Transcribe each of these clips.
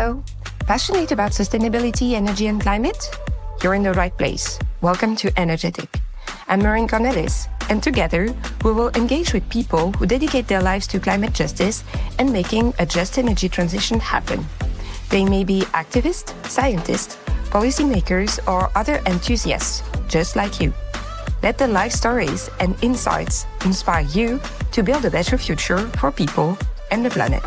Hello. Passionate about sustainability, energy, and climate? You're in the right place. Welcome to Energetic. I'm Maureen Cornelis, and together we will engage with people who dedicate their lives to climate justice and making a just energy transition happen. They may be activists, scientists, policymakers, or other enthusiasts, just like you. Let the life stories and insights inspire you to build a better future for people and the planet.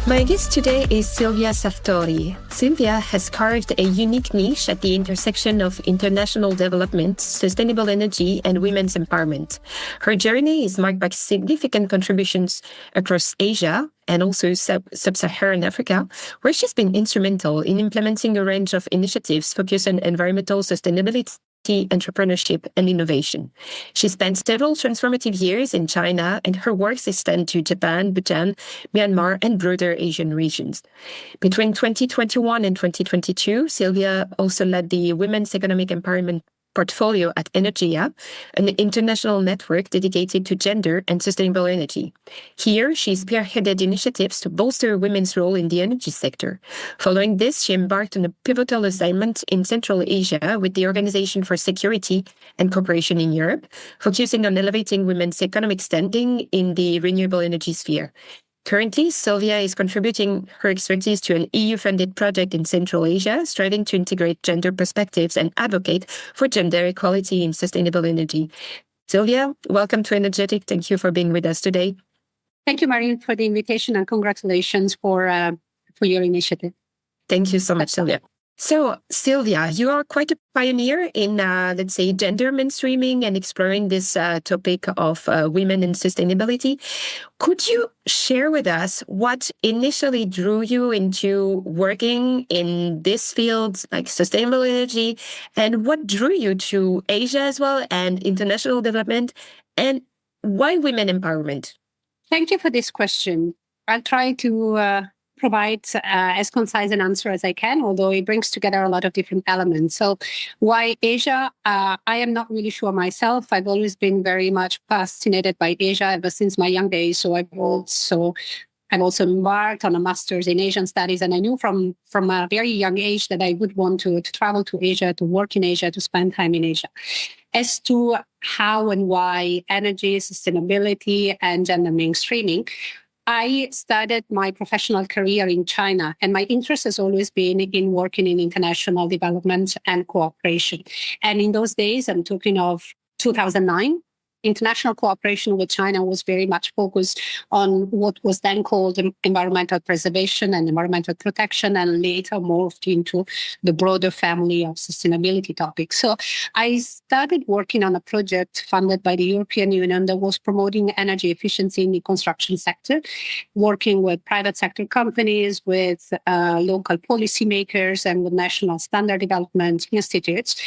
My guest today is Silvia Sartori. Silvia has carved a unique niche at the intersection of international development, sustainable energy, and women's empowerment. Her journey is marked by significant contributions across Asia and also sub-Saharan Africa, where she's been instrumental in implementing a range of initiatives focused on environmental sustainability, entrepreneurship, and innovation. She spent several transformative years in China, and her work extend to Japan, Bhutan, Myanmar, and broader Asian regions. Between 2021 and 2022, Silvia also led the Women's Economic Empowerment portfolio at Energia, an international network dedicated to gender and sustainable energy. Here, she spearheaded initiatives to bolster women's role in the energy sector. Following this, she embarked on a pivotal assignment in Central Asia with the Organization for Security and Cooperation in Europe, focusing on elevating women's economic standing in the renewable energy sphere. Currently, Silvia is contributing her expertise to an EU-funded project in Central Asia, striving to integrate gender perspectives and advocate for gender equality in sustainable energy. Silvia, welcome to Energetic. Thank you for being with us today. Thank you, Maureen, for the invitation, and congratulations for your initiative. Thank you so much, Silvia. So, Silvia, you are quite a pioneer in, let's say, gender mainstreaming and exploring this topic of women and sustainability. Could you share with us what initially drew you into working in this field, like sustainable energy, and what drew you to Asia as well and international development, and why women empowerment? Thank you for this question. I'll try to provide as concise an answer as I can, although it brings together a lot of different elements. So why Asia? I am not really sure myself. I've always been very much fascinated by Asia ever since my young days. So I've also embarked on a master's in Asian studies, and I knew from a very young age that I would want to travel to Asia, to work in Asia, to spend time in Asia. As to how and why energy, sustainability, and gender mainstreaming, I started my professional career in China, and my interest has always been in working in international development and cooperation. And in those days, I'm talking of 2009, international cooperation with China was very much focused on what was then called environmental preservation and environmental protection, and later morphed into the broader family of sustainability topics. So I started working on a project funded by the European Union that was promoting energy efficiency in the construction sector, working with private sector companies, with local policymakers, and with national standard development institutes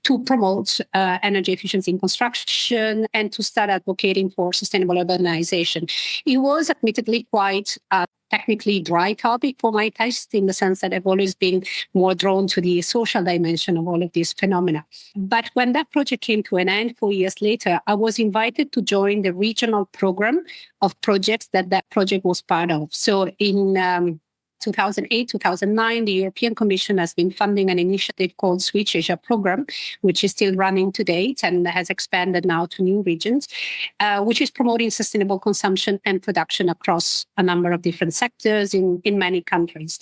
to promote energy efficiency in construction and to start advocating for sustainable urbanization. It was admittedly quite a technically dry topic for my taste, in the sense that I've always been more drawn to the social dimension of all of these phenomena. But when that project came to an end 4 years later, I was invited to join the regional program of projects that project was part of. So in 2008, 2009, the European Commission has been funding an initiative called Switch Asia Program, which is still running to date and has expanded now to new regions, which is promoting sustainable consumption and production across a number of different sectors in many countries.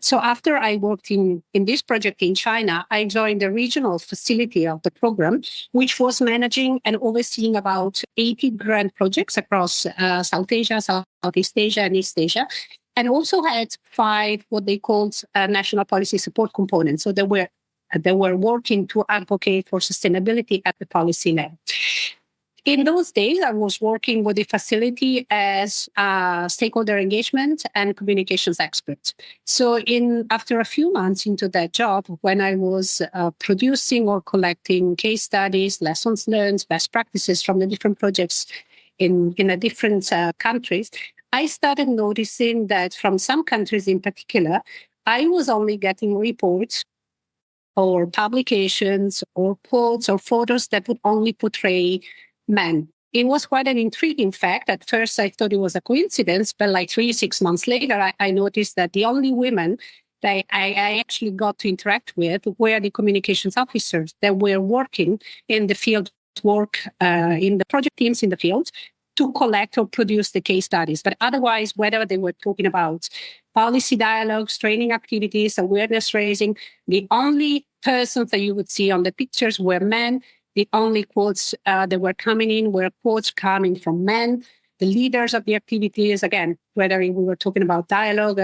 So after I worked in this project in China, I joined the regional facility of the program, which was managing and overseeing about 80 grand projects across South Asia, Southeast Asia, and East Asia, and also had 5 what they called national policy support components. So they were working to advocate for sustainability at the policy level. In those days, I was working with the facility as a stakeholder engagement and communications expert. So after a few months into that job, when I was producing or collecting case studies, lessons learned, best practices from the different projects in the different countries, I started noticing that from some countries in particular, I was only getting reports or publications or quotes or photos that would only portray men it was quite an intriguing fact. At first, I thought it was a coincidence, but like 6 months later, I noticed that the only women that I actually got to interact with were the communications officers that were working in the field work, in the project teams in the field to collect or produce the case studies. But otherwise, whether they were talking about policy dialogues, training activities, awareness raising, the only persons that you would see on the pictures were men. The only quotes that were coming in were quotes coming from men. The leaders of the activities, again, whether we were talking about dialogue,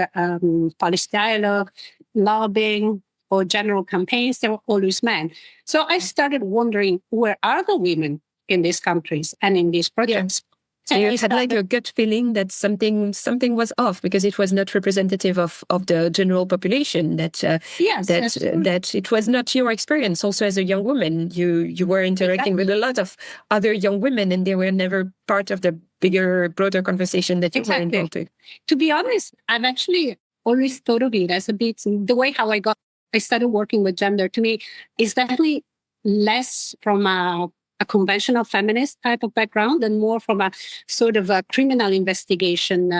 policy dialogue, lobbying, or general campaigns, they were always men. So I started wondering, where are the women in these countries and in these projects? So you had like a gut feeling that something was off because it was not representative of the general population. That it was not your experience. Also, as a young woman, you were interacting with a lot of other young women, and they were never part of the bigger, broader conversation that you were involved in. To be honest, I've actually always thought of it as a bit the way how I started working with gender. To me, is definitely less from a conventional feminist type of background and more from a sort of a criminal investigation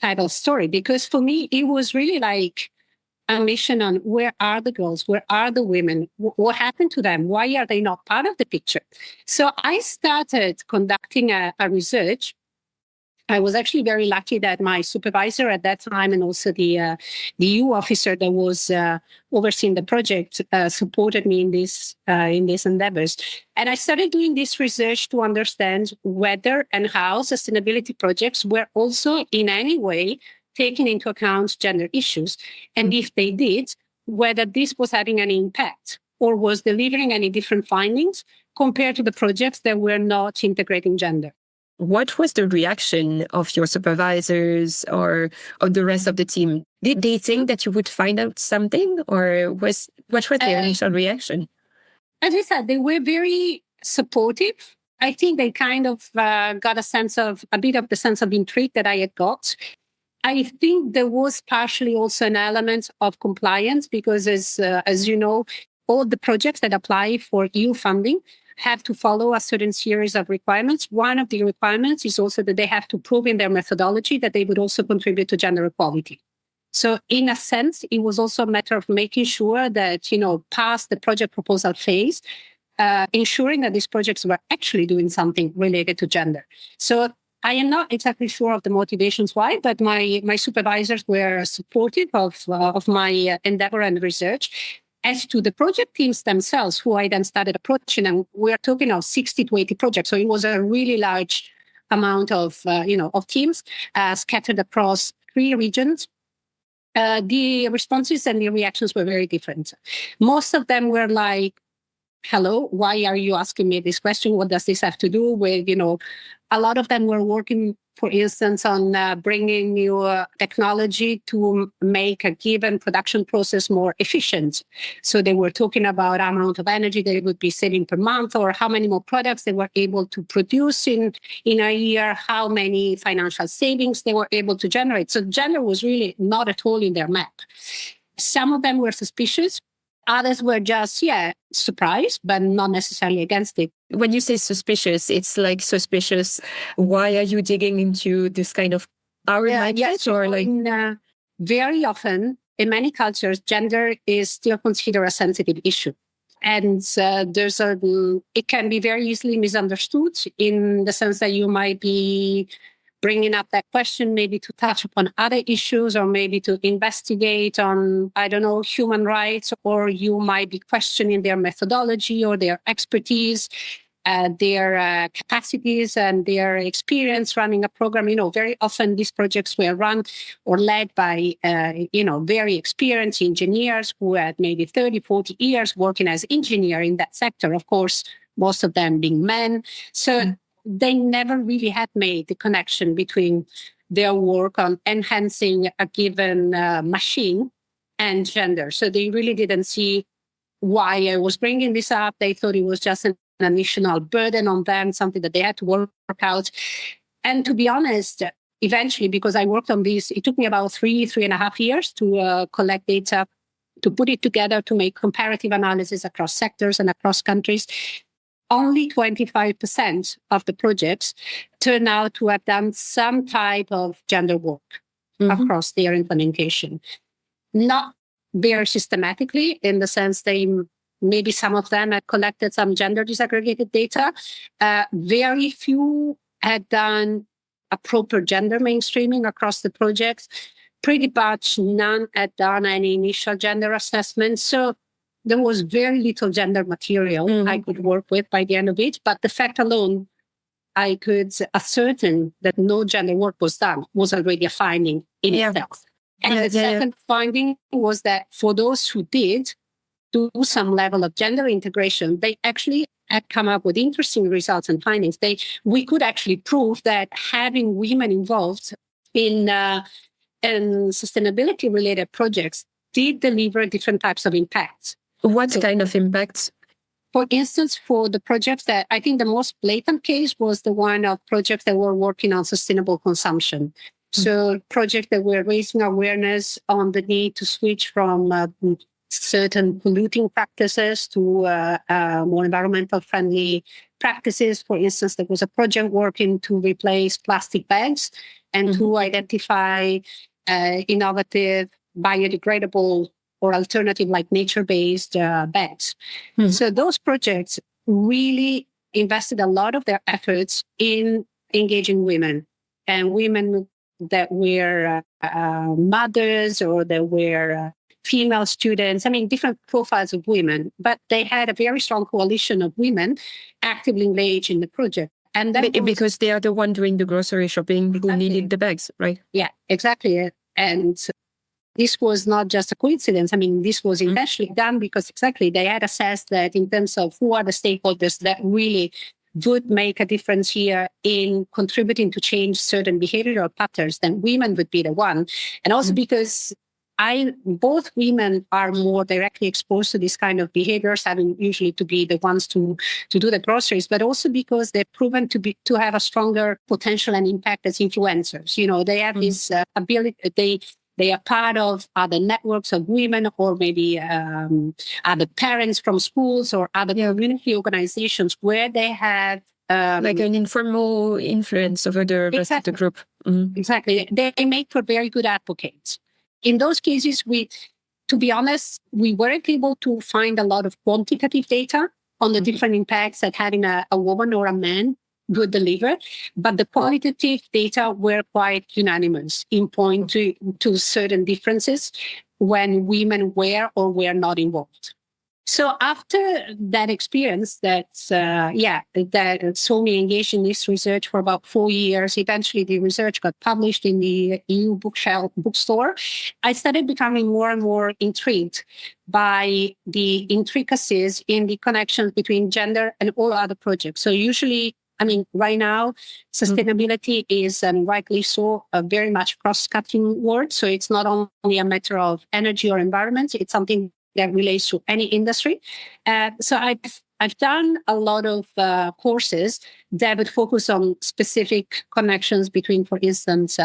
type of story. Because for me, it was really like a mission on where are the girls? Where are the women? What happened to them? Why are they not part of the picture? So I started conducting a research. I was actually very lucky that my supervisor at that time and also the EU officer that was overseeing the project supported me in these endeavors. And I started doing this research to understand whether and how sustainability projects were also in any way taking into account gender issues. And if they did, whether this was having any impact or was delivering any different findings compared to the projects that were not integrating gender. What was the reaction of your supervisors or of the rest of the team? Did they think that you would find out something, or what was their initial reaction? As I said, they were very supportive. I think they kind of got a bit of the sense of intrigue that I had got. I think there was partially also an element of compliance because, as you know, all the projects that apply for EU funding have to follow a certain series of requirements. One of the requirements is also that they have to prove in their methodology that they would also contribute to gender equality. So in a sense, it was also a matter of making sure that, past the project proposal phase, ensuring that these projects were actually doing something related to gender. So I am not exactly sure of the motivations why, but my supervisors were supportive of my endeavor and research. As to the project teams themselves, who I then started approaching, and we're talking of 60 to 80 projects. So it was a really large amount of teams scattered across 3 regions. The responses and the reactions were very different. Most of them were like, hello, why are you asking me this question? What does this have to do with, a lot of them were working, for instance, on bringing new technology to make a given production process more efficient. So they were talking about amount of energy they would be saving per month, or how many more products they were able to produce in a year, how many financial savings they were able to generate. So gender was really not at all in their map. Some of them were suspicious. Others were just, surprised, but not necessarily against it. When you say suspicious, it's like suspicious. Why are you digging into this kind of our language? Or like very often in many cultures, gender is still considered a sensitive issue. And it can be very easily misunderstood in the sense that you might be bringing up that question maybe to touch upon other issues or maybe to investigate on, human rights, or you might be questioning their methodology or their expertise, their capacities and their experience running a program. Very often these projects were run or led by, very experienced engineers who had maybe 30, 40 years working as engineer in that sector. Of course, most of them being men. So they never really had made the connection between their work on enhancing a given machine and gender. So they really didn't see why I was bringing this up. They thought it was just an additional burden on them, something that they had to work out. And to be honest, eventually, because I worked on this, it took me about 3.5 years to collect data, to put it together, to make comparative analysis across sectors and across countries. only 25% of the projects turn out to have done some type of gender work across their implementation. Not very systematically, in the sense maybe some of them had collected some gender disaggregated data. Very few had done a proper gender mainstreaming across the projects. Pretty much none had done any initial gender assessment. So there was very little gender material I could work with by the end of it. But the fact alone, I could ascertain that no gender work was done was already a finding in itself. And the second finding was that for those who did do some level of gender integration, they actually had come up with interesting results and findings. We could actually prove that having women involved in sustainability-related projects did deliver different types of impacts. What kind of impacts? For instance, for the projects that I think the most blatant case was the one of projects that were working on sustainable consumption. So projects that were raising awareness on the need to switch from certain polluting practices to more environmental friendly practices. For instance, there was a project working to replace plastic bags and to identify innovative, biodegradable or alternative like nature-based bags. So those projects really invested a lot of their efforts in engaging women, and women that were mothers or that were female students. I mean, different profiles of women, but they had a very strong coalition of women actively engaged in the project. And because they are the one doing the grocery shopping who needed the bags, right? Yeah, exactly. And this was not just a coincidence. I mean, this was intentionally done because exactly they had assessed that in terms of who are the stakeholders that really would make a difference here in contributing to change certain behavioral patterns, then women would be the one. And also because both women are more directly exposed to this kind of behaviors, having usually to be the ones to do the groceries, but also because they're proven to have a stronger potential and impact as influencers. You know, they have this ability. They are part of other networks of women, or maybe other parents from schools or other community organizations where they have like an informal influence over the rest of the group. Exactly. They make for very good advocates. In those cases, to be honest, we weren't able to find a lot of quantitative data on the different impacts that having a woman or a man would deliver, but the qualitative data were quite unanimous in point to certain differences when women were or were not involved. So after that experience, that saw me engaged in this research for about 4 years. Eventually, the research got published in the EU bookstore. I started becoming more and more intrigued by the intricacies in the connections between gender and all other projects. So usually, I mean, right now, sustainability is, rightly so, a very much cross-cutting word. So it's not only a matter of energy or environment, it's something that relates to any industry. So I've done a lot of courses that would focus on specific connections between, for instance,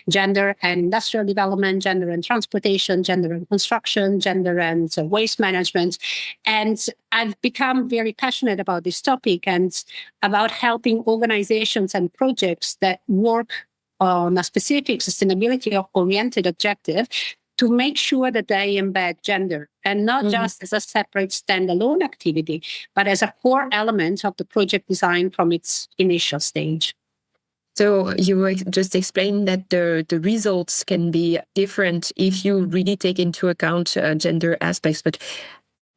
gender and industrial development, gender and transportation, gender and construction, gender and waste management. And I've become very passionate about this topic and about helping organizations and projects that work on a specific sustainability-oriented objective to make sure that they embed gender, and not just as a separate standalone activity, but as a core element of the project design from its initial stage. So you just explained that the results can be different if you really take into account gender aspects, but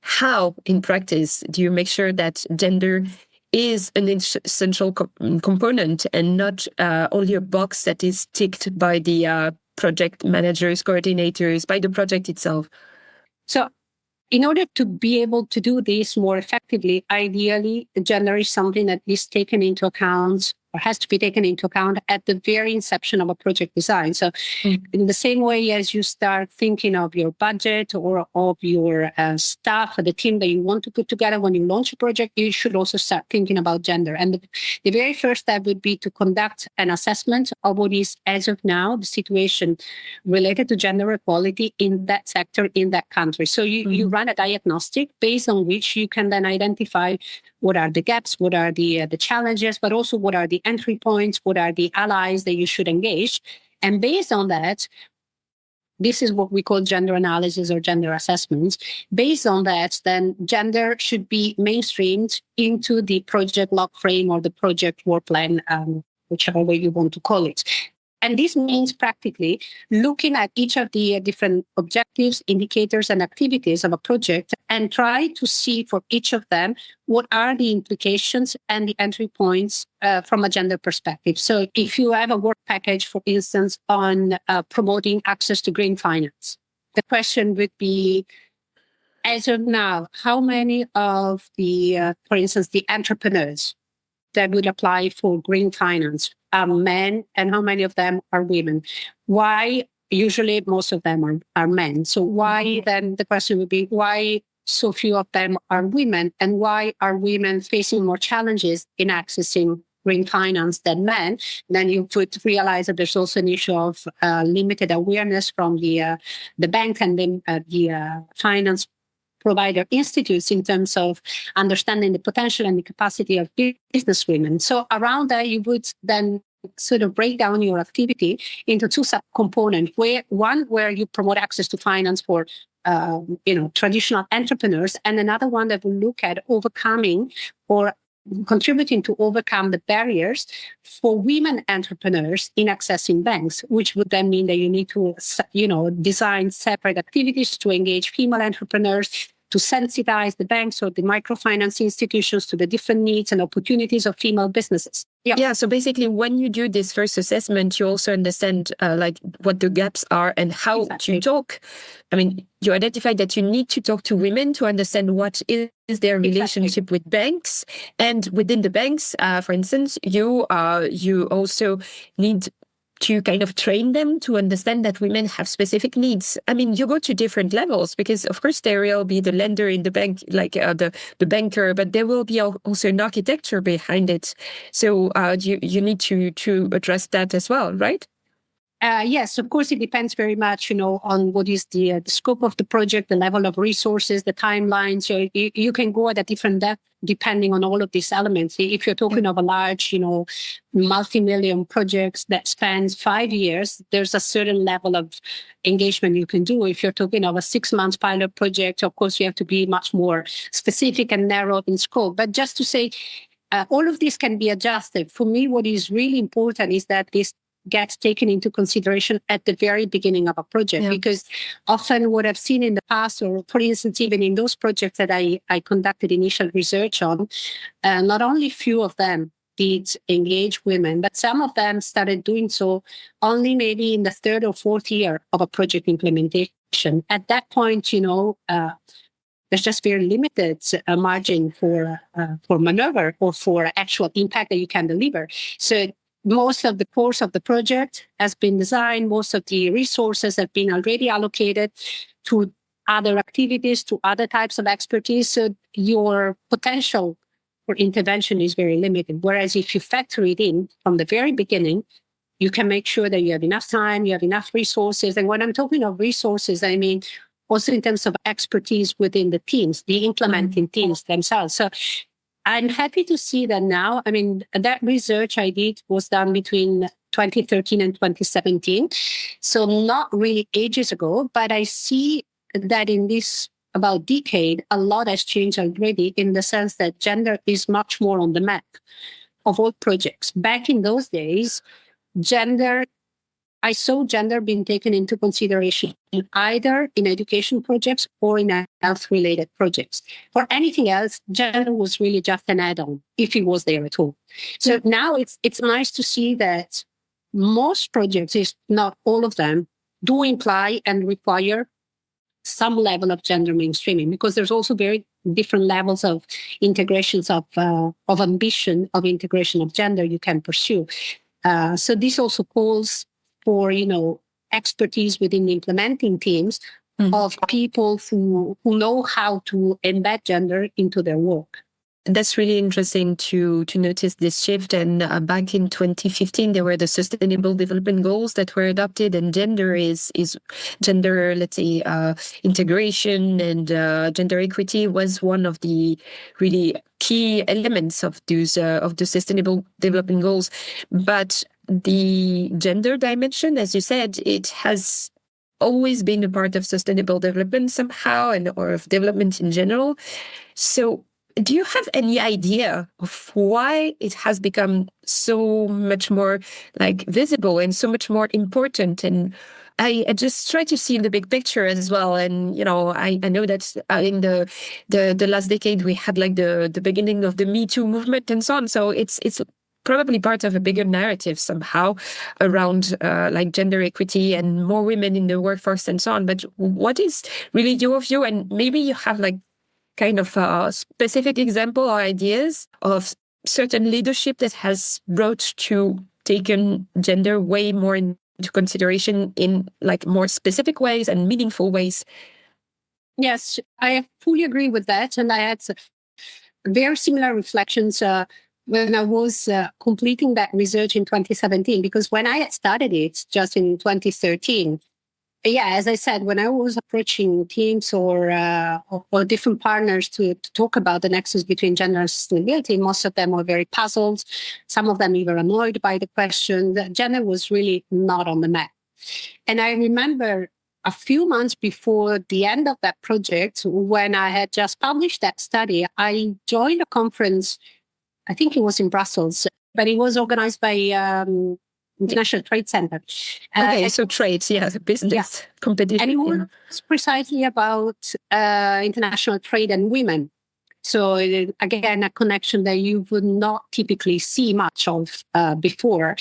how in practice do you make sure that gender is an essential component and not only a box that is ticked by the project managers, coordinators, by the project itself? So in order to be able to do this more effectively, ideally, gender is something that is taken into account or has to be taken into account at the very inception of a project design. So in the same way as you start thinking of your budget or of your staff or the team that you want to put together when you launch a project, you should also start thinking about gender. And the very first step would be to conduct an assessment of what is, as of now, the situation related to gender equality in that sector, in that country. So you run a diagnostic based on which you can then identify what are the gaps, what are the challenges, but also what are the entry points, what are the allies that you should engage. And based on that, this is what we call gender analysis or gender assessments. Based on that, then gender should be mainstreamed into the project log frame or the project work plan, whichever way you want to call it. And this means practically looking at each of the different objectives, indicators, and activities of a project and try to see for each of them what are the implications and the entry points from a gender perspective. So if you have a work package, for instance, on promoting access to green finance, the question would be, as of now, how many of the, for instance, the entrepreneurs that would apply for green finance are men and how many of them are women? Why? Usually most of them are men. So why then the question would be, why so few of them are women, and why are women facing more challenges in accessing green finance than men? Then you would realize that there's also an issue of limited awareness from the bank and the finance provider institutes in terms of understanding the potential and the capacity of business women. So around that, you would then sort of break down your activity into two sub-components, where you promote access to finance for traditional entrepreneurs, and another one that will look at overcoming or contributing to overcome the barriers for women entrepreneurs in accessing banks, which would then mean that you need to, design separate activities to engage female entrepreneurs, to sensitize the banks or the microfinance institutions to the different needs and opportunities of female businesses. Yeah. So basically, when you do this first assessment, you also understand what the gaps are and how to talk. I mean, you identify that you need to talk to women to understand what is their relationship with banks, and within the banks, for instance, you also need to kind of train them to understand that women have specific needs. I mean, you go to different levels because, of course, there will be the lender in the bank, like the banker, but there will be also an architecture behind it. So you need to address that as well, right? Yes, of course, it depends very much, on what is the scope of the project, the level of resources, the timeline. So you can go at a different depth depending on all of these elements. If you're talking of a large, multi-million projects that spans 5 years, there's a certain level of engagement you can do. If you're talking of a 6-month pilot project, of course, you have to be much more specific and narrow in scope. But just to say, all of this can be adjusted. For me, what is really important is that this gets taken into consideration at the very beginning of a project, because often what I've seen in the past, or for instance, even in those projects that I conducted initial research on, not only few of them did engage women, but some of them started doing so only maybe in the 3rd or 4th year of a project implementation. At that point, there's just very limited margin for maneuver or for actual impact that you can deliver. So most of the course of the project has been designed. Most of the resources have been already allocated to other activities, to other types of expertise. So your potential for intervention is very limited. Whereas if you factor it in from the very beginning, you can make sure that you have enough time, you have enough resources. And when I'm talking of resources, I mean also in terms of expertise within the teams, the implementing teams themselves. So I'm happy to see that now. I mean, that research I did was done between 2013 and 2017. So not really ages ago, but I see that in this about decade, a lot has changed already in the sense that gender is much more on the map of all projects. Back in those days, I saw gender being taken into consideration either in education projects or in health-related projects. For anything else, gender was really just an add-on, if it was there at all. So now it's nice to see that most projects, if not all of them, do imply and require some level of gender mainstreaming, because there's also very different levels of integrations of ambition of integration of gender you can pursue. So this also calls for, expertise within the implementing teams of people who know how to embed gender into their work. That's really interesting to notice this shift. And back in 2015, there were the Sustainable Development Goals that were adopted, and gender is gender, let's say, integration and gender equity was one of the really key elements of those of the Sustainable Development Goals. But the gender dimension, as you said, it has always been a part of sustainable development somehow, and or of development in general. So do you have any idea of why it has become so much more visible and so much more important? And I just try to see the big picture as well. And, I know that in the last decade, we had the beginning of the Me Too movement and so on. So it's probably part of a bigger narrative somehow around gender equity and more women in the workforce and so on. But what is really your view? And maybe you have kind of a specific example or ideas of certain leadership that has brought to taken gender way more into consideration in more specific ways and meaningful ways. Yes, I fully agree with that. And I had very similar reflections when I was completing that research in 2017, because when I had started it just in 2013, as I said, when I was approaching teams or different partners to talk about the nexus between gender and sustainability, most of them were very puzzled. Some of them even annoyed by the question. That gender was really not on the map. And I remember a few months before the end of that project, when I had just published that study, I joined a conference. I think it was in Brussels, but it was organized by International Trade Center. Okay, so trade, business, competition. And it was precisely about international trade and women. So again, a connection that you would not typically see much of before.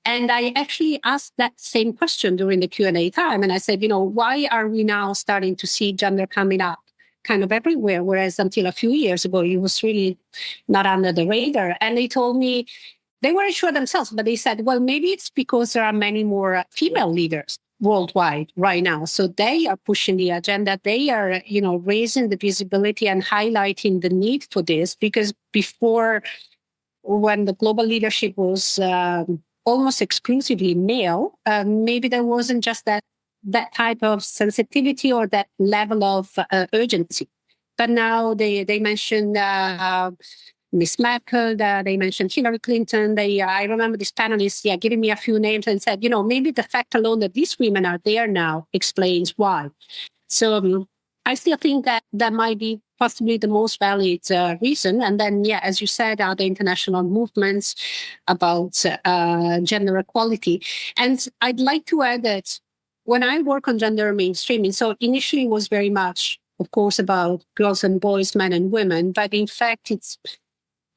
And I actually asked that same question during the Q&A time. And I said, why are we now starting to see gender coming up kind of everywhere? Whereas until a few years ago, it was really not under the radar. And they told me, they weren't sure themselves, but they said, well, maybe it's because there are many more female leaders worldwide right now. So they are pushing the agenda. They are, raising the visibility and highlighting the need for this, because before, when the global leadership was almost exclusively male, maybe there wasn't just that type of sensitivity or that level of urgency. But now they mentioned Miss Merkel, they mentioned Hillary Clinton. I remember this panelist, giving me a few names and said, maybe the fact alone that these women are there now explains why. So I still think that might be possibly the most valid reason. And then, as you said, other international movements about gender equality. And I'd like to add that when I work on gender mainstreaming, so initially it was very much, of course, about girls and boys, men and women, but in fact,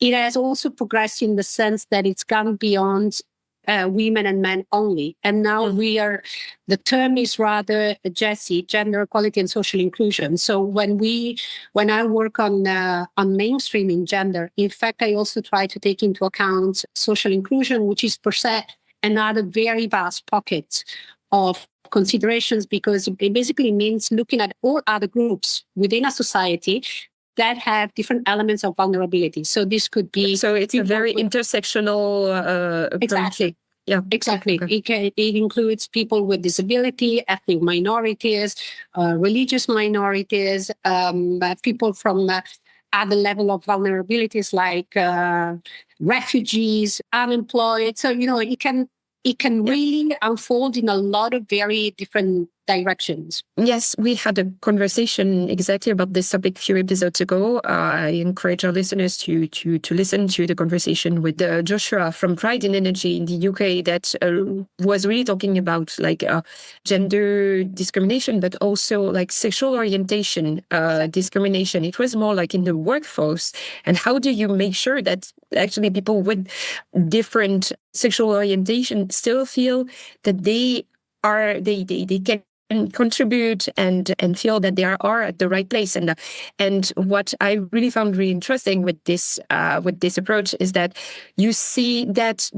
it has also progressed in the sense that it's gone beyond women and men only. And now the term is rather, Jessie, gender equality and social inclusion. So when I work on mainstreaming gender, in fact, I also try to take into account social inclusion, which is per se another very vast pocket of considerations, because it basically means looking at all other groups within a society that have different elements of vulnerability. So this could be... So it's a very intersectional approach. Exactly. Yeah, exactly. Okay. It includes people with disability, ethnic minorities, religious minorities, people from other level of vulnerabilities like refugees, unemployed. So, it can really unfold in a lot of very different directions. Yes, we had a conversation exactly about this topic a few episodes ago. I encourage our listeners to listen to the conversation with Joshua from Pride in Energy in the UK that was really talking about gender discrimination, but also sexual orientation discrimination. It was more in the workforce. And how do you make sure that actually people with different sexual orientation still feel that they can contribute and feel that they are at the right place. And what I really found really interesting with this approach is that you see that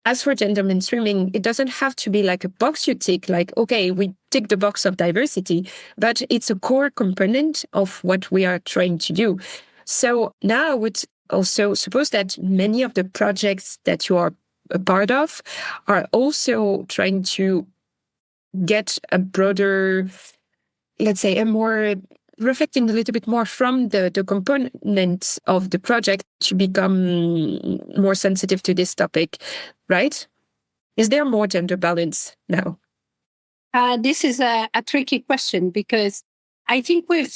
as for gender mainstreaming, it doesn't have to be like a box you tick, like, okay, we tick the box of diversity, but it's a core component of what we are trying to do. So now I would also suppose that many of the projects that you are a part of are also trying to get a broader, let's say, a more reflecting a little bit more from the components of the project to become more sensitive to this topic, right? Is there more gender balance now? This is a tricky question because I think we've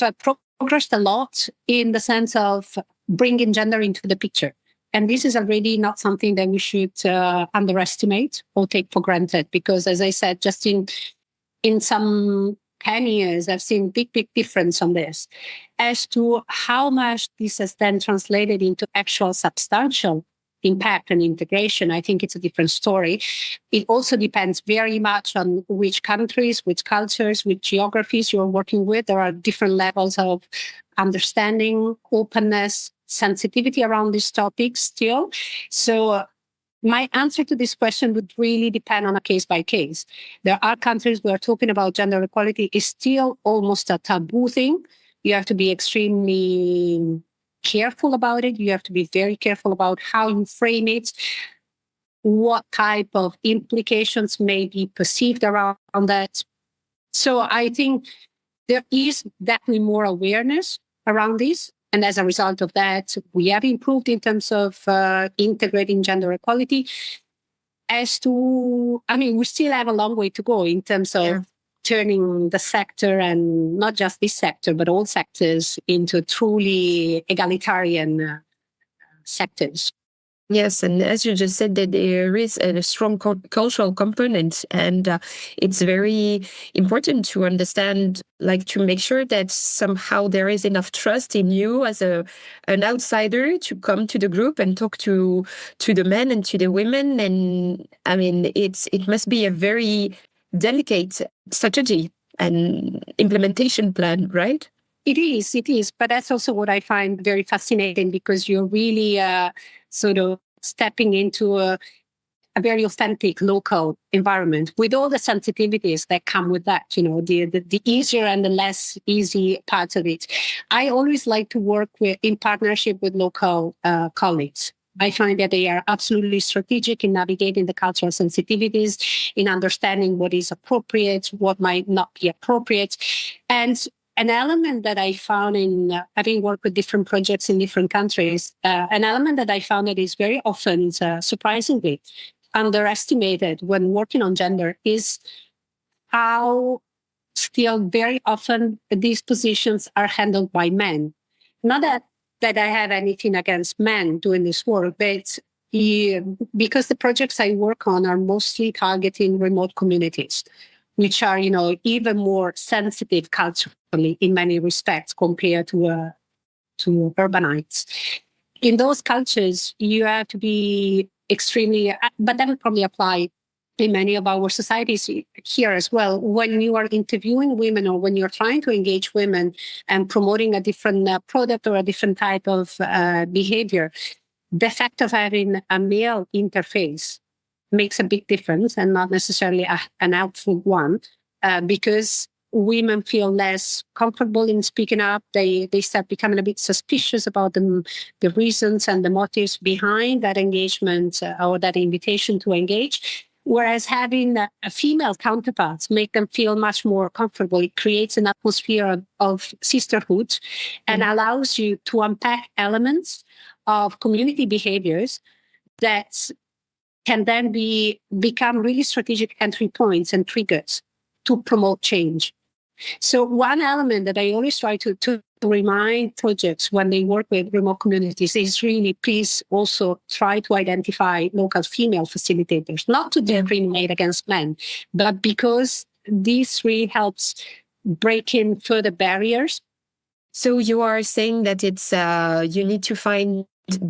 progressed a lot in the sense of bringing gender into the picture. And this is already not something that we should underestimate or take for granted, because as I said, just in some 10 years, I've seen big difference on this. As to how much this has then translated into actual substantial impact and integration, I think it's a different story. It also depends very much on which countries, which cultures, which geographies you're working with. There are different levels of understanding, openness, sensitivity around these topics still. So my answer to this question would really depend on a case by case. There are countries where talking about gender equality is still almost a taboo thing. You have to be extremely careful about it. You have to be very careful about how you frame it, what type of implications may be perceived around that. So I think there is definitely more awareness around this. And as a result of that, we have improved in terms of integrating gender equality. As to, I mean, we still have a long way to go in terms of turning the sector, and not just this sector, but all sectors, into truly egalitarian sectors. Yes, and as you just said, that there is a strong cultural component, and it's very important to understand, like, to make sure that somehow there is enough trust in you as an outsider to come to the group and talk to the men and to the women. And I mean, it must be a very delicate strategy and implementation plan, right? It is. But that's also what I find very fascinating, because you're really sort of stepping into a very authentic local environment with all the sensitivities that come with that, you know, the easier and the less easy parts of it. I always like to work in partnership with local colleagues. I find that they are absolutely strategic in navigating the cultural sensitivities, in understanding what is appropriate, what might not be appropriate. And an element that I found in having worked with different projects in different countries, an element that I found that is very often, surprisingly, underestimated when working on gender is how still very often these positions are handled by men. Not that I have anything against men doing this work, but because the projects I work on are mostly targeting remote communities, which are, you know, even more sensitive culturally in many respects compared to urbanites. In those cultures, you have to be extremely, but that would probably apply in many of our societies here as well. When you are interviewing women, or when you're trying to engage women and promoting a different product or a different type of behavior, the fact of having a male interface makes a big difference, and not necessarily an helpful one, because women feel less comfortable in speaking up. They start becoming a bit suspicious about the reasons and the motives behind that engagement or that invitation to engage. Whereas having a female counterpart make them feel much more comfortable. It creates an atmosphere of sisterhood and allows you to unpack elements of community behaviors that can then become really strategic entry points and triggers to promote change. So one element that I always try to remind projects when they work with remote communities is really, please also try to identify local female facilitators, not to discriminate against men, but because this really helps break in further barriers. So you are saying that it's you need to find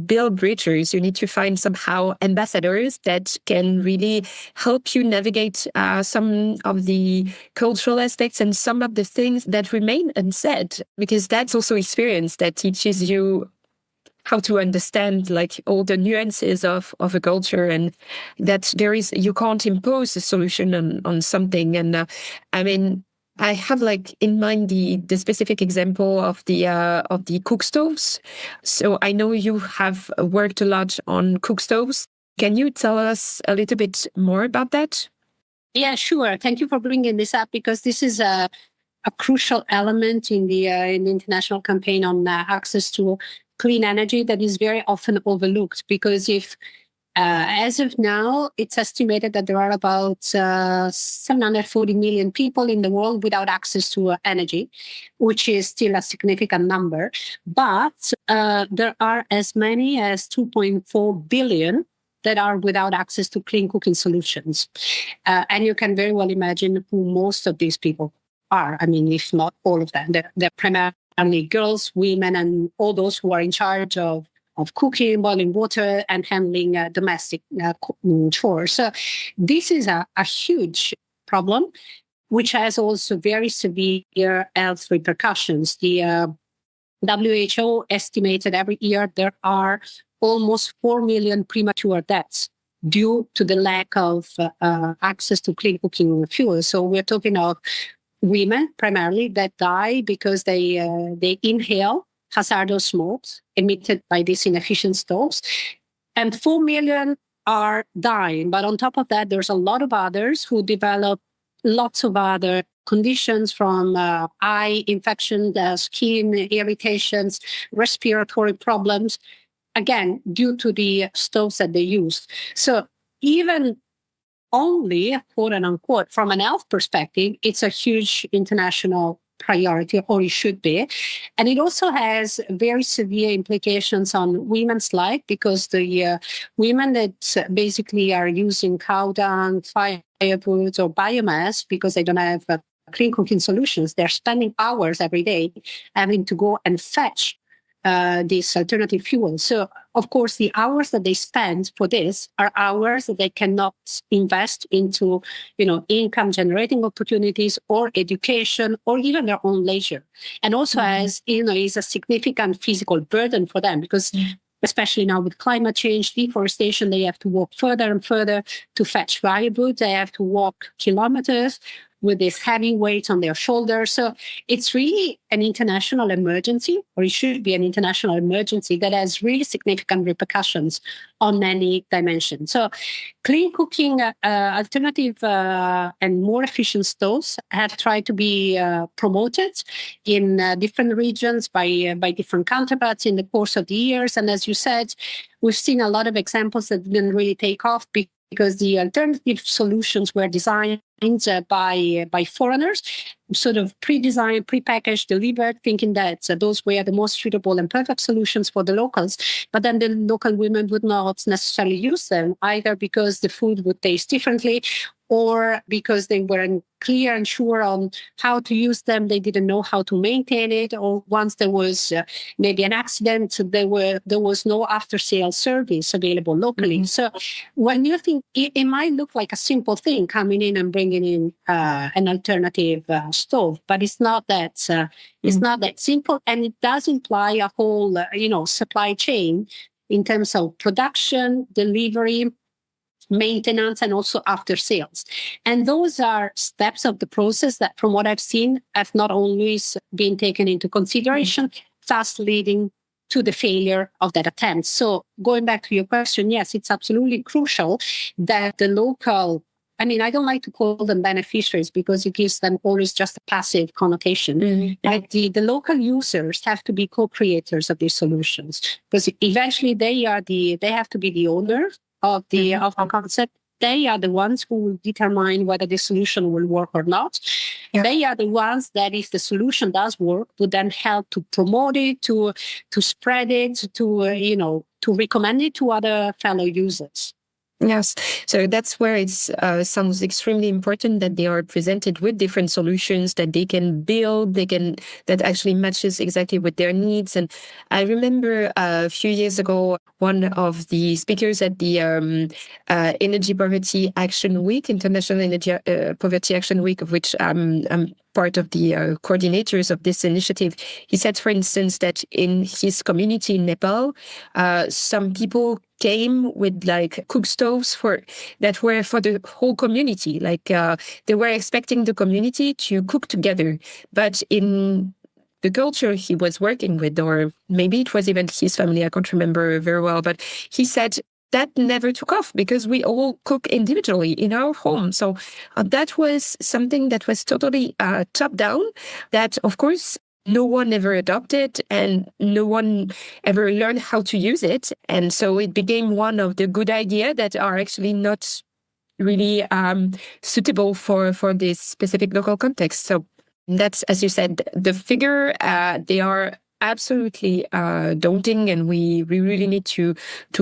build bridges. You need to find somehow ambassadors that can really help you navigate some of the cultural aspects and some of the things that remain unsaid, because that's also experience that teaches you how to understand like all the nuances of a culture, and that you can't impose a solution on something. And I mean, I have like in mind the specific example of the cook stoves. So I know you have worked a lot on cook stoves. Can you tell us a little bit more about that? Yeah, sure. Thank you for bringing this up, because this is a crucial element in the international campaign on access to clean energy that is very often overlooked. Because if as of now, it's estimated that there are about 740 million people in the world without access to energy, which is still a significant number. But there are as many as 2.4 billion that are without access to clean cooking solutions. And you can very well imagine who most of these people are. I mean, if not all of them, they're primarily girls, women, and all those who are in charge of cooking, boiling water, and handling domestic chores. So this is a huge problem, which has also very severe health repercussions. The WHO estimated every year there are almost 4 million premature deaths due to the lack of access to clean cooking fuel. So we're talking of women primarily that die because they inhale hazardous smokes emitted by these inefficient stoves. And 4 million are dying. But on top of that, there's a lot of others who develop lots of other conditions, from eye infection, skin irritations, respiratory problems, again, due to the stoves that they use. So even only, quote unquote, from an health perspective, it's a huge international priority, or it should be. And it also has very severe implications on women's life, because the women that basically are using cow dung, firewood, or biomass because they don't have clean cooking solutions, they're spending hours every day having to go and fetch this alternative fuel. So, of course, the hours that they spend for this are hours that they cannot invest into, income generating opportunities or education or even their own leisure. And also is a significant physical burden for them, because especially now with climate change, deforestation, they have to walk further and further to fetch firewood. They have to walk kilometers with this heavy weight on their shoulders. So it's really an international emergency, or it should be an international emergency that has really significant repercussions on any dimension. So clean cooking, alternative and more efficient stoves have tried to be promoted in different regions by different counterparts in the course of the years. And as you said, we've seen a lot of examples that didn't really take off because the alternative solutions were designed by foreigners, sort of pre-designed, pre-packaged, delivered, thinking that those were the most suitable and perfect solutions for the locals. But then the local women would not necessarily use them, either because the food would taste differently, or because they weren't clear and sure on how to use them. They didn't know how to maintain it, or once there was maybe an accident, there was no after-sales service available locally. So when you think, it might look like a simple thing, coming in and bringing in an alternative stove, but it's not that it's not that simple, and it does imply a whole supply chain in terms of production, delivery, maintenance, and also after sales. And those are steps of the process that, from what I've seen, have not always been taken into consideration, thus leading to the failure of that attempt. So going back to your question, yes, it's absolutely crucial that the local, I don't like to call them beneficiaries because it gives them always just a passive connotation. But the local users have to be co-creators of these solutions, because eventually they have to be the owners of the concept. They are the ones who will determine whether the solution will work or not. They are the ones that, if the solution does work, would then help to promote it, to spread it, to recommend it to other fellow users. Yes. So that's where it's sounds extremely important that they are presented with different solutions that they can build, that actually matches exactly with their needs. And I remember a few years ago, one of the speakers at the Energy Poverty Action Week, International Energy Poverty Action Week, of which I'm part of the coordinators of this initiative, he said, for instance, that in his community in Nepal, some people came with like cook stoves that were for the whole community. Like they were expecting the community to cook together, but in the culture he was working with, or maybe it was even his family, I can't remember very well, but he said that never took off because we all cook individually in our home. So that was something that was totally top down, that of course no one ever adopted and no one ever learned how to use it. And so it became one of the good ideas that are actually not really suitable for this specific local context. So that's, as you said, the figure, they are absolutely daunting, and we really need to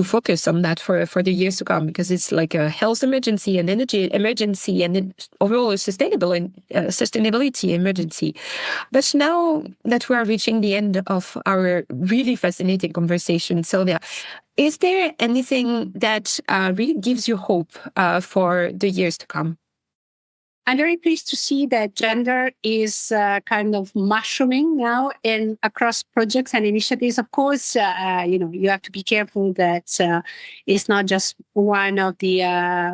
focus on that for the years to come, because it's like a health emergency, an energy emergency, and overall a sustainability emergency. But now that we are reaching the end of our really fascinating conversation, Sylvia, is there anything that really gives you hope for the years to come? I'm very pleased to see that gender is kind of mushrooming now in across projects and initiatives. Of course, you have to be careful that it's not just one of the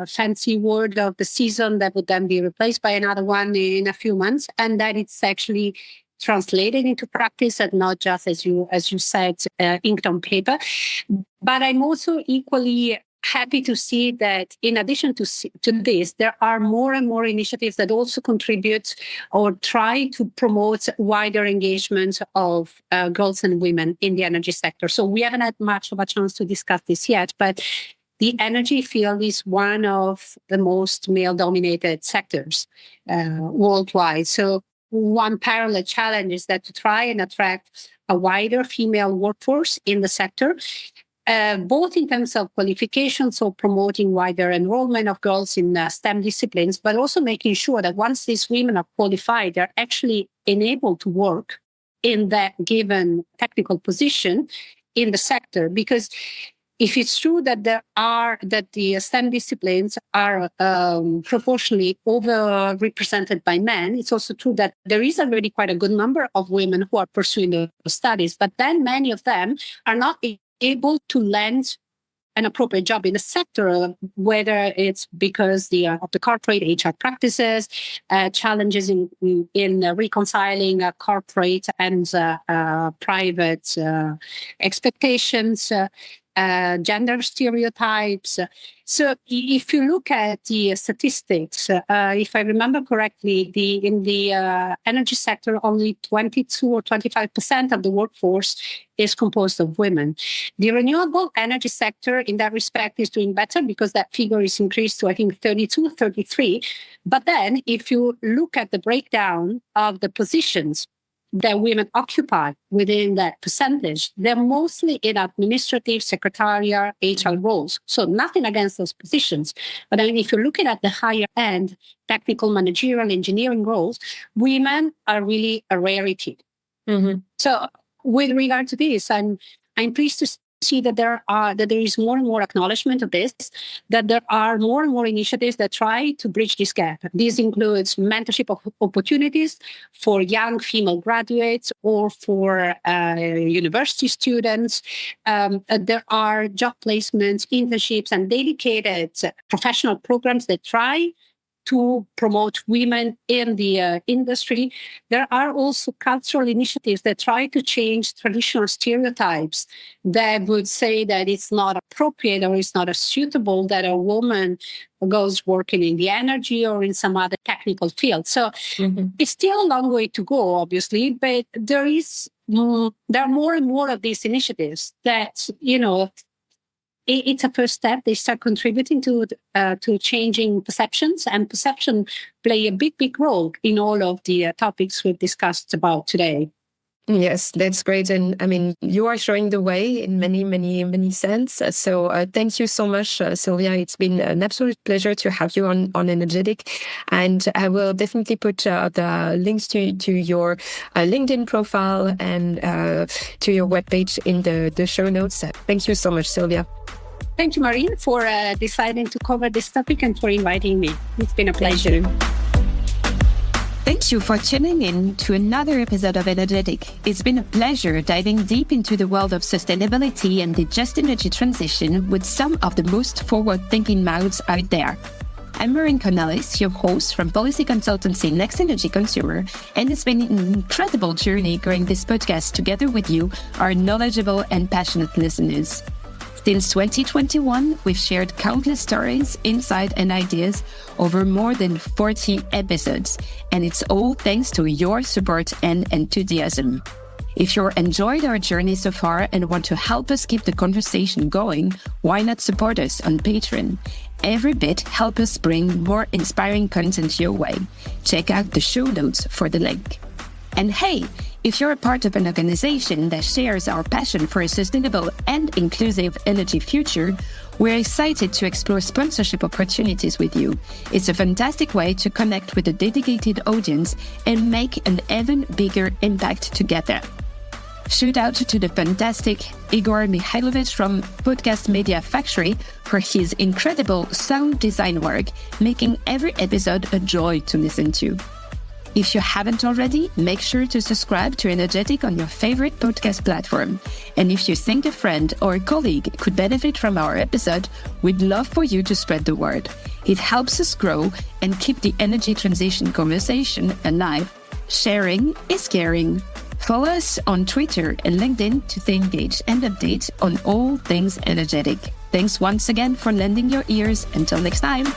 fancy word of the season that would then be replaced by another one in a few months, and that it's actually translated into practice and not just, as you said, inked on paper. But I'm also equally happy to see that in addition to this, there are more and more initiatives that also contribute or try to promote wider engagement of girls and women in the energy sector. So we haven't had much of a chance to discuss this yet, but the energy field is one of the most male-dominated sectors worldwide. So one parallel challenge is that to try and attract a wider female workforce in the sector, both in terms of qualifications, so promoting wider enrollment of girls in STEM disciplines, but also making sure that once these women are qualified, they're actually enabled to work in that given technical position in the sector. Because if it's true that the STEM disciplines are proportionally overrepresented by men, it's also true that there is already quite a good number of women who are pursuing those studies, but then many of them are not able to land an appropriate job in the sector, whether it's because of the corporate HR practices, challenges in reconciling corporate and private expectations, gender stereotypes. So if you look at the statistics, if I remember correctly, in the energy sector, only 22 or 25% of the workforce is composed of women. The renewable energy sector in that respect is doing better because that figure is increased to, I think, 32, 33. But then if you look at the breakdown of the positions that women occupy within that percentage, they're mostly in administrative, secretarial, HR roles. So nothing against those positions. But I mean, if you're looking at the higher end, technical, managerial, engineering roles, women are really a rarity. Mm-hmm. So with regard to this, I'm pleased to see that there is more and more acknowledgement of this, that there are more and more initiatives that try to bridge this gap. This includes mentorship opportunities for young female graduates or for university students. There are job placements, internships, and dedicated professional programs that try to promote women in the industry. There are also cultural initiatives that try to change traditional stereotypes that would say that it's not appropriate or it's not suitable that a woman goes working in the energy or in some other technical field. So it's still a long way to go, obviously, but there are more and more of these initiatives that, it's a first step. They start contributing to changing perceptions, and perception play a big role in all of the topics we've discussed about today. Yes, that's great. And I mean, you are showing the way in many, many, many sense. So thank you so much, Silvia. It's been an absolute pleasure to have you on Energetic. And I will definitely put the links to your LinkedIn profile and to your webpage in the show notes. Thank you so much, Silvia. Thank you, Marine, for deciding to cover this topic and for inviting me. It's been a pleasure. Thank you for tuning in to another episode of Energetic. It's been a pleasure diving deep into the world of sustainability and the just energy transition with some of the most forward-thinking mouths out there. I'm Marine Cornelis, your host from policy consultancy Next Energy Consumer, and it's been an incredible journey growing this podcast together with you, our knowledgeable and passionate listeners. Since 2021, we've shared countless stories, insights, and ideas over more than 40 episodes, and it's all thanks to your support and enthusiasm. If you enjoyed our journey so far and want to help us keep the conversation going, why not support us on Patreon? Every bit helps us bring more inspiring content your way. Check out the show notes for the link. And hey, if you're a part of an organization that shares our passion for a sustainable and inclusive energy future, we're excited to explore sponsorship opportunities with you. It's a fantastic way to connect with a dedicated audience and make an even bigger impact together. Shout out to the fantastic Igor Mikhailovich from Podcast Media Factory for his incredible sound design work, making every episode a joy to listen to. If you haven't already, make sure to subscribe to Energetic on your favorite podcast platform. And if you think a friend or a colleague could benefit from our episode, we'd love for you to spread the word. It helps us grow and keep the energy transition conversation alive. Sharing is caring. Follow us on Twitter and LinkedIn to stay engaged and update on all things energetic. Thanks once again for lending your ears. Until next time.